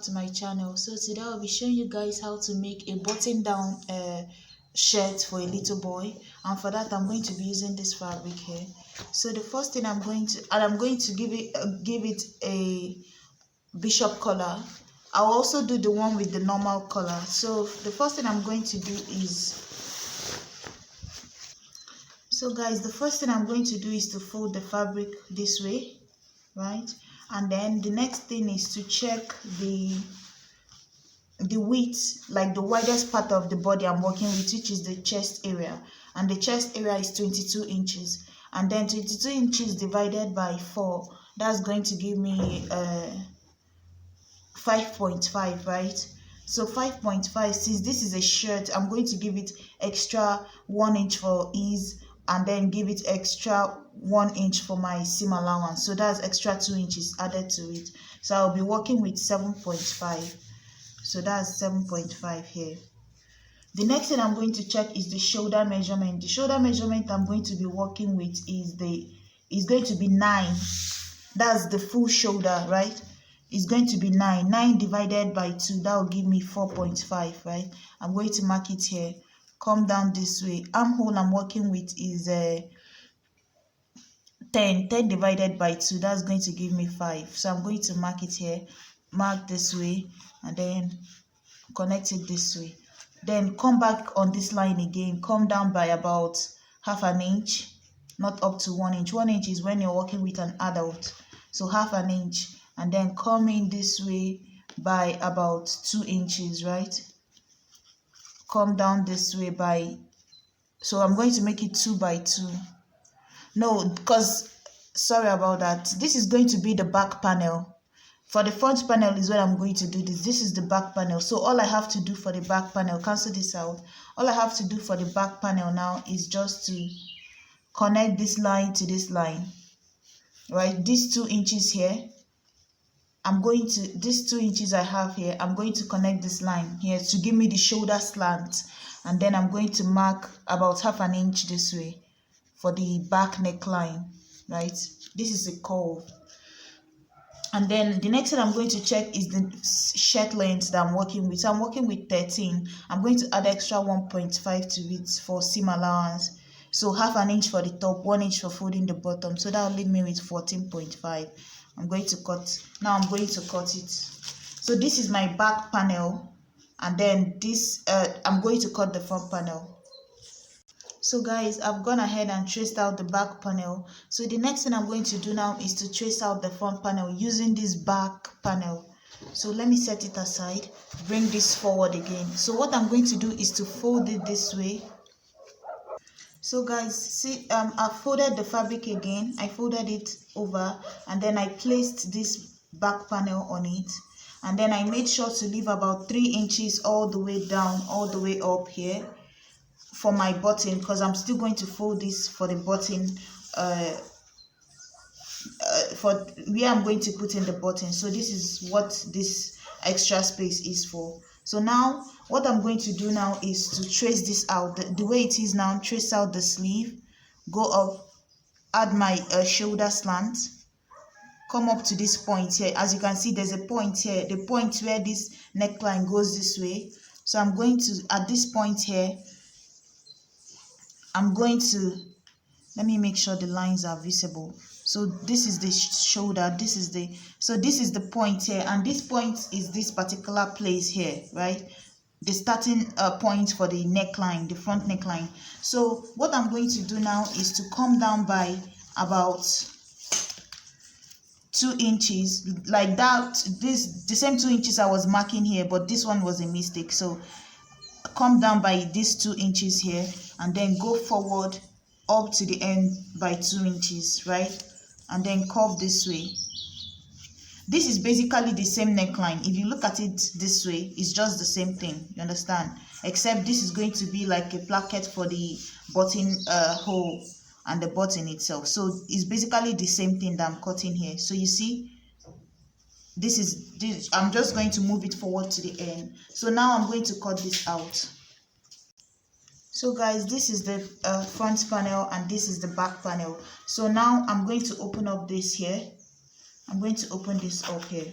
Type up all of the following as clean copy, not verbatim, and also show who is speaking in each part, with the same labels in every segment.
Speaker 1: back to my channel. So today I'll be showing you guys how to make a button down shirt for a little boy, and for that I'm going to be using this fabric here. So the first thing I'm going to give it a bishop collar. I'll also do the one with the normal collar. So the first thing I'm going to do is, so guys, the first thing I'm going to do is to fold the fabric this way, right? And then the next thing is to check the width, like the widest part of the body I'm working with, which is the chest area, and the chest area is 22 inches, and then 22 inches divided by 4, that's going to give me 5.5, right? So 5.5, since this is a shirt, I'm going to give it extra 1 inch for ease, and then give it extra 1 inch for my seam allowance, so that's extra 2 inches added to it. So I'll be working with 7.5. So that's 7.5 here. The next thing I'm going to check is the shoulder measurement. The shoulder measurement I'm going to be working with is going to be 9. That's the full shoulder, right? It's going to be 9. 9 divided by 2, that will give me 4.5, right? I'm going to mark it here. Come down this way. Armhole I'm working with is 10. 10 divided by 2, that's going to give me 5. So I'm going to mark it here. Mark this way, and then connect it this way. Then come back on this line again. Come down by about half an inch, not up to 1 inch. 1 inch is when you're working with an adult, so half an inch. And then come in this way by about 2 inches, right? Come down this way by, so I'm going to make it 2 by 2. No, because, sorry about that, this is going to be the back panel. For the front panel is where I'm going to do this. This is the back panel. So all I have to do for the back panel, cancel this out. All I have to do for the back panel now is just to connect this line to this line, right? These 2 inches here, these 2 inches I have here, I'm going to connect this line here to give me the shoulder slant. And then I'm going to mark about half an inch this way for the back neckline, right? This is a curve. And then the next thing I'm going to check is the shirt length that I'm working with. So I'm working with 13. I'm going to add extra 1.5 to it for seam allowance. So half an inch for the top, 1 inch for folding the bottom. So that will leave me with 14.5. I'm going to cut. Now I'm going to cut it. So this is my back panel, and then this I'm going to cut the front panel. So guys, I've gone ahead and traced out the back panel. So the next thing I'm going to do now is to trace out the front panel using this back panel. So let me set it aside, bring this forward again. So what I'm going to do is to fold it this way. So guys, see, I folded the fabric again. I folded it over, and then I placed this back panel on it, and then I made sure to leave about 3 inches all the way down, all the way up here for my button, because I'm still going to fold this for the button, for where I'm going to put in the button. So this is what this extra space is for. So now what I'm going to do now is to trace this out the way it is now. Trace out the sleeve, go up, add my shoulder slant, come up to this point here. As you can see, there's a point here, the point where this neckline goes this way. So I'm going to, at this point here, I'm going to, let me make sure the lines are visible. So this is the shoulder, this is the point here, and this point is this particular place here, right? The starting point for the neckline, the front neckline. So what I'm going to do now is to come down by about 2 inches, like that. The same 2 inches I was marking here, but this one was a mistake. So come down by these 2 inches here, and then go forward up to the end by 2 inches, right? And then curve this way. This is basically the same neckline. If you look at it this way, it's just the same thing, you understand? Except this is going to be like a placket for the button hole and the button itself. So it's basically the same thing that I'm cutting here. So you see, this I'm just going to move it forward to the end. So now I'm going to cut this out. So guys, this is the front panel, and this is the back panel. So now I'm going to open up this here. I'm going to open this up here.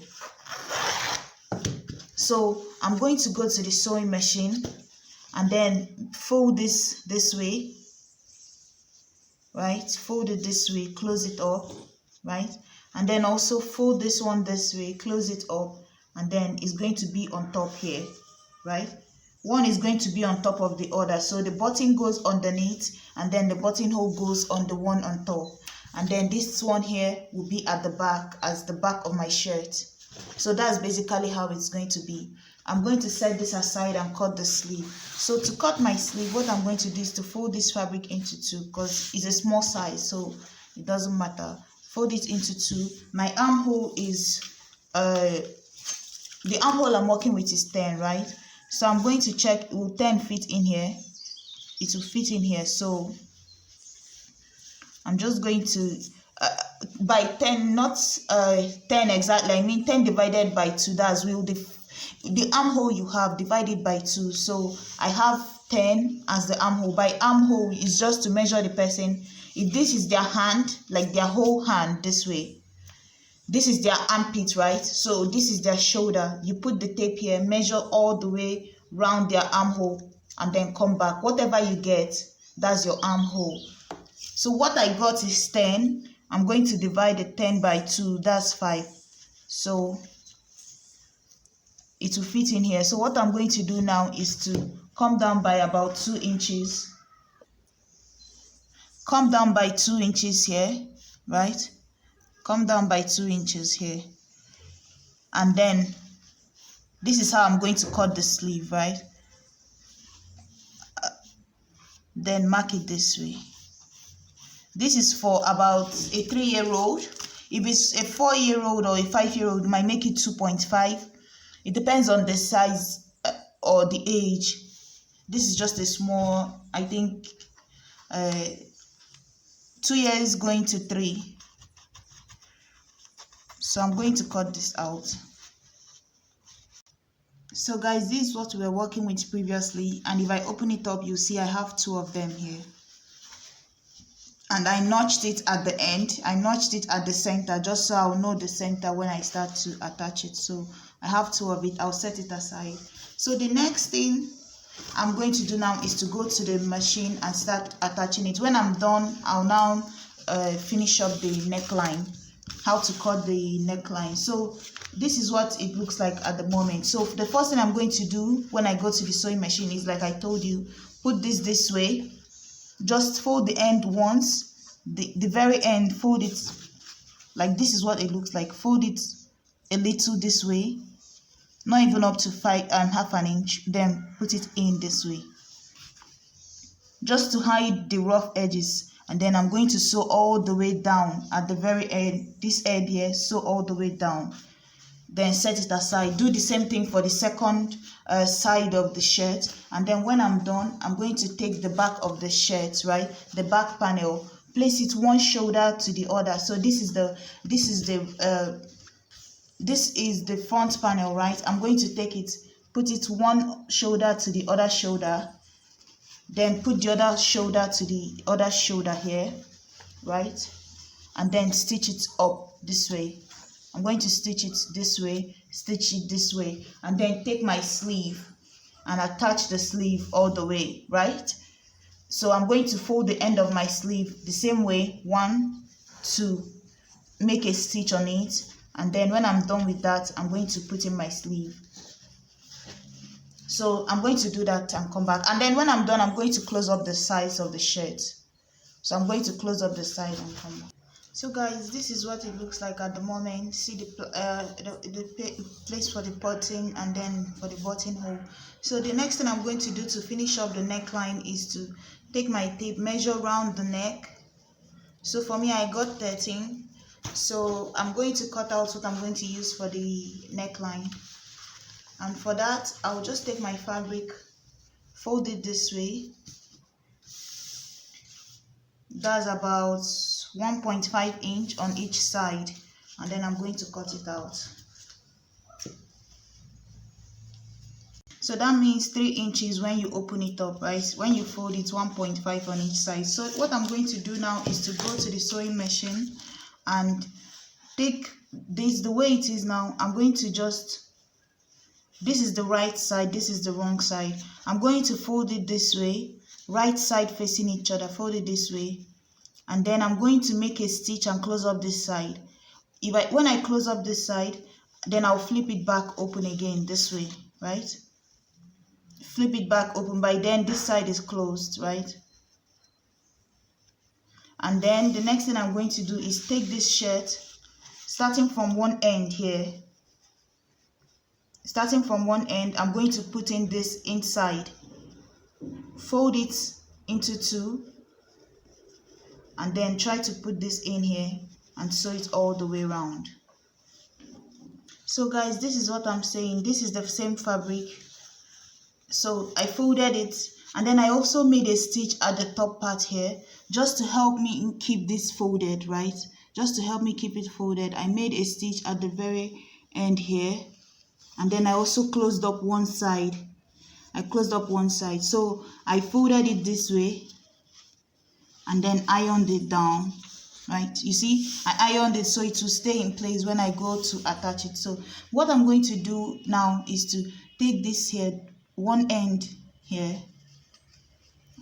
Speaker 1: So I'm going to go to the sewing machine and then fold this way, right? Fold it this way, close it up, right? And then also fold this one this way, close it up, and then it's going to be on top here, right? One is going to be on top of the other, so the button goes underneath and then the buttonhole goes on the one on top, and then this one here will be at the back as the back of my shirt. So that's basically how it's going to be. I'm going to set this aside and cut the sleeve. So to cut my sleeve, what I'm going to do is to fold this fabric into two, because it's a small size, so it doesn't matter. Fold it into two. My armhole is the armhole I'm working with is 10, right? So I'm going to check, will 10 fit in here? It will fit in here. So I'm just going to by 10, not 10 exactly, I mean 10 divided by 2. That's will the armhole you have divided by 2. So I have 10 as the armhole. By armhole is just to measure the person. If this is their hand, like their whole hand this way, this is their armpit, right? So this is their shoulder. You put the tape here, measure all the way round their armhole, and then come back. Whatever you get, that's your armhole. So what I got is 10. I'm going to divide the 10 by 2. That's 5. So it will fit in here. So what I'm going to do now is to come down by about 2 inches. Come down by 2 inches here, right? Come down by 2 inches here. And then this is how I'm going to cut the sleeve, right? Then mark it this way. This is for about a 3-year-old. If it's a 4-year-old or a 5-year-old, you might make it 2.5. It depends on the size or the age. This is just a small, I think, 2 years going to 3. So I'm going to cut this out. So guys, this is what we were working with previously, and if I open it up, you'll see I have 2 of them here. And I notched it at the end. I notched it at the center just so I'll know the center when I start to attach it. So I have 2 of it. I'll set it aside. So the next thing I'm going to do now is to go to the machine and start attaching it. When I'm done, I'll now finish up the neckline, how to cut the neckline. So this is what it looks like at the moment. So the first thing I'm going to do when I go to the sewing machine is, like I told you, put this way. Just fold the end once, the very end, fold it like this is what it looks like. Fold it a little this way, not even up to 5.5 an inch, then put it in this way just to hide the rough edges. And then I'm going to sew all the way down at the very end, this end here, sew all the way down, then set it aside. Do the same thing for the second side of the shirt. And then when I'm done, I'm going to take the back of the shirt, right, the back panel, place it one shoulder to the other. So this is the front panel, right? I'm going to take it, put it one shoulder to the other shoulder, then put the other shoulder to the other shoulder here, right? And then stitch it up this way. I'm going to stitch it this way, stitch it this way, and then take my sleeve and attach the sleeve all the way, right? So I'm going to fold the end of my sleeve the same way, 1, 2, make a stitch on it, and then when I'm done with that, I'm going to put in my sleeve. So I'm going to do that and come back, and then when I'm done, I'm going to close up the sides of the shirt. So I'm going to close up the side and come back. So guys, this is what it looks like at the moment. See the place for the button and then for the buttonhole. So the next thing I'm going to do to finish up the neckline is to take my tape, measure around the neck. So for me, I got 13. So I'm going to cut out what I'm going to use for the neckline. And for that, I'll just take my fabric, fold it this way. That's about 1.5 inch on each side, and then I'm going to cut it out. So that means 3 inches when you open it up, right? When you fold it, 1.5 on each side. So what I'm going to do now is to go to the sewing machine and take this the way it is now. I'm going to just This is the right side, this is the wrong side. I'm going to fold it this way, right side facing each other, fold it this way, and then I'm going to make a stitch and close up this side. When I close up this side, then I'll flip it back open again this way, right? Flip it back open. By then this side is closed, right? And then the next thing I'm going to do is take this shirt, starting from one end here. Starting from one end, I'm going to put in this inside. Fold it into two, and then try to put this in here and sew it all the way around. So guys, this is what I'm saying. This is the same fabric. So I folded it, and then I also made a stitch at the top part here just to help me keep this folded, right? Just to help me keep it folded, I made a stitch at the very end here, and then I also closed up one side. I closed up one side. So I folded it this way and then ironed it down, right? You see, I ironed it so it will stay in place when I go to attach it. So what I'm going to do now is to take this here, one end here,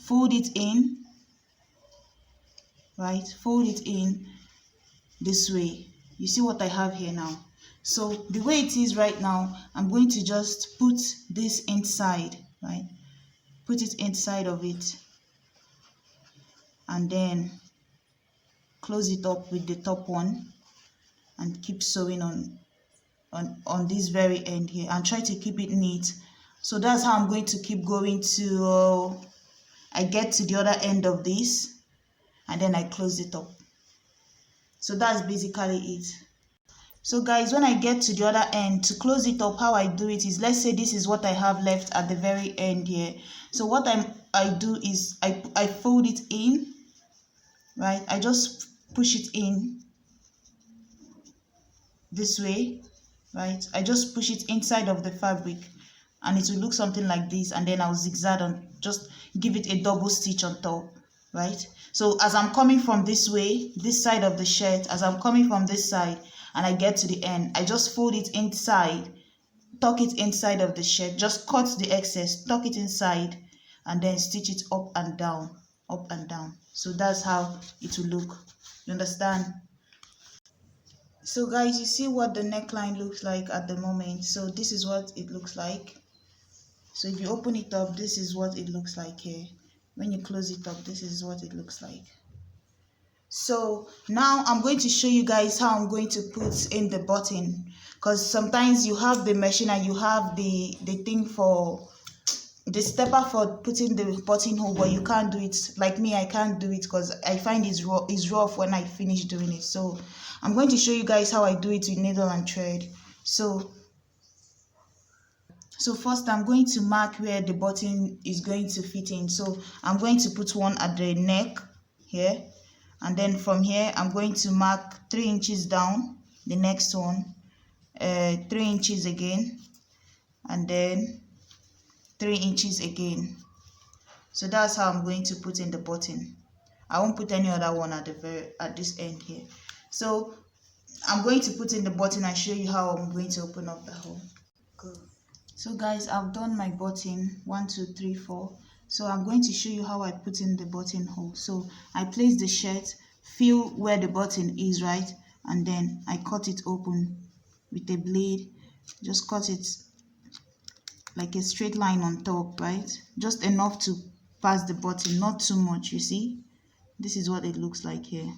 Speaker 1: fold it in, right? Fold it in this way. You see what I have here now? So the way it is right now, I'm going to just put this inside, right? Put it inside of it, and then close it up with the top one and keep sewing on this very end here, and try to keep it neat. So that's how I'm going to keep going till I get to the other end of this, and then I close it up. So that's basically it. So guys, when I get to the other end, to close it up, how I do it is, let's say this is what I have left at the very end here. So what I do is I fold it in, right? I just push it in this way, right? I just push it inside of the fabric, and it will look something like this, and then I'll zigzag on, just give it a double stitch on top, right? So as I'm coming from this way, this side of the shirt, as I'm coming from this side and I get to the end, I just fold it inside, tuck it inside of the shirt, just cut the excess, tuck it inside, and then stitch it up and down, up and down. So that's how it will look. You understand? So guys, you see what the neckline looks like at the moment. So this is what it looks like. So if you open it up, this is what it looks like here. When you close it up, this is what it looks like. So now I'm going to show you guys how I'm going to put in the button, because sometimes you have the machine and you have the thing for the stepper for putting the buttonhole, but you can't do it. Like me, I can't do it because I find it's rough when I finish doing it. So I'm going to show you guys how I do it with needle and thread. So first I'm going to mark where the button is going to fit in. So I'm going to put one at the neck here, and then from here I'm going to mark 3 inches down, the next one 3 inches again, and then 3 inches again. So that's how I'm going to put in the button. I won't put any other one at this end here. So I'm going to put in the button and show you how I'm going to open up the hole. Good. So guys, I've done my button 1 2 3 4. So I'm going to show you how I put in the buttonhole. So I place the shirt, feel where the button is, right, and then I cut it open with a blade. Just cut it like a straight line on top, right? Just enough to pass the button, not too much. You see, this is what it looks like here.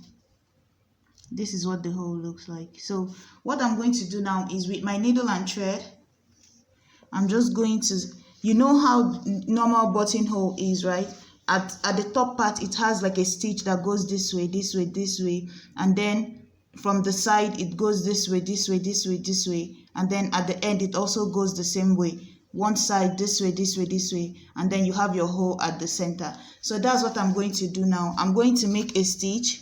Speaker 1: This is what the hole looks like. So what I'm going to do now is, with my needle and thread, I'm just going to, you know how normal buttonhole is, right? At the top part, it has like a stitch that goes this way, this way, this way, and then from the side it goes this way, this way, this way, this way, and then at the end it also goes the same way. One side this way, this way, this way, and then you have your hole at the center. So that's what I'm going to do now. I'm going to make a stitch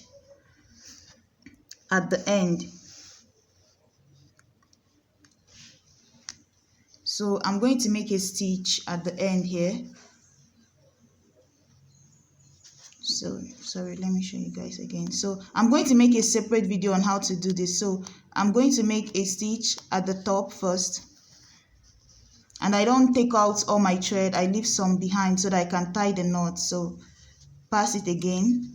Speaker 1: at the end. So I'm going to make a stitch at the end here. So sorry, let me show you guys again. So I'm going to make a separate video on how to do this. So I'm going to make a stitch at the top first. and I don't take out all my thread. I leave some behind so that I can tie the knot. So pass it again,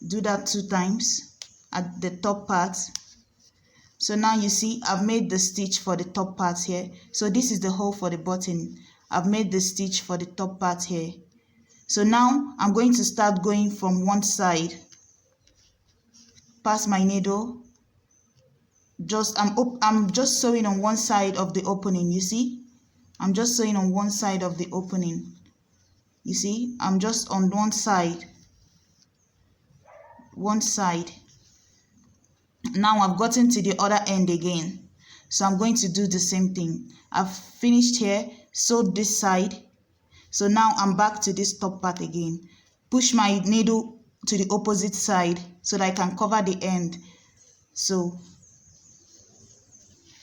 Speaker 1: do that 2 times at the top part. So now you see I've made the stitch for the top part here. So this is the hole for the button. I've made the stitch for the top part here. So now I'm going to start going from one side, pass my needle, I'm just sewing on one side of the opening. You see, I'm just sewing on one side of the opening. You see, I'm just on one side. Now I've gotten to the other end again, so I'm going to do the same thing. I've finished here, sewed this side, so now I'm back to this top part again. Push my needle to the opposite side so that I can cover the end. So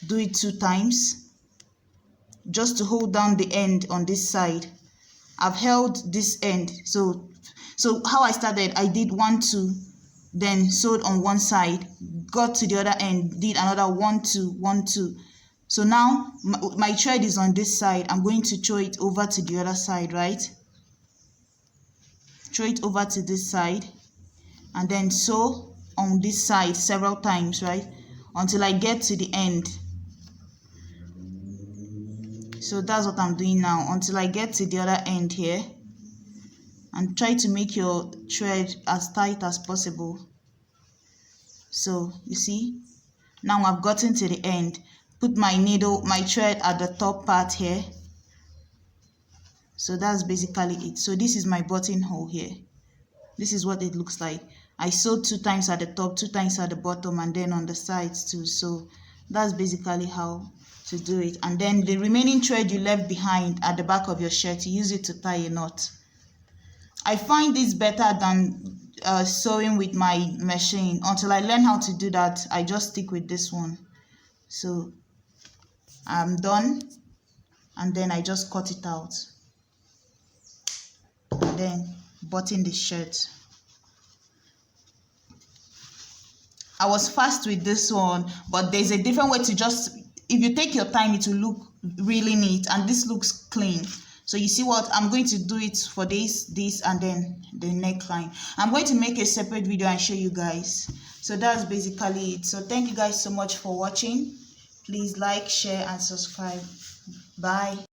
Speaker 1: do it 2 times just to hold down the end on this side. I've held this end. So how I started, I did 1 2, then sewed on one side, got to the other end, did another 1 2 1 2. So now my thread is on this side. I'm going to throw it over to the other side, right? Throw it over to this side and then sew on this side several times, right, until I get to the end. So that's what I'm doing now until I get to the other end here. And try to make your thread as tight as possible. So you see, now I've gotten to the end. Put my thread at the top part here. So that's basically it. So this is my buttonhole here. This is what it looks like. I sewed 2 times at the top, 2 times at the bottom, and then on the sides too. So that's basically how to do it. And then the remaining thread you left behind at the back of your shirt, you use it to tie a knot. I find this better than sewing with my machine. Until I learn how to do that, I just stick with this one. So I'm done, and then I just cut it out and then button the shirt. I was fast with this one, but there's a different way to just, if you take your time, it will look really neat, and this looks clean. So you see what, I'm going to do it for this, and then the neckline. I'm going to make a separate video and show you guys. So that's basically it. So thank you guys so much for watching. Please like, share, and subscribe. Bye.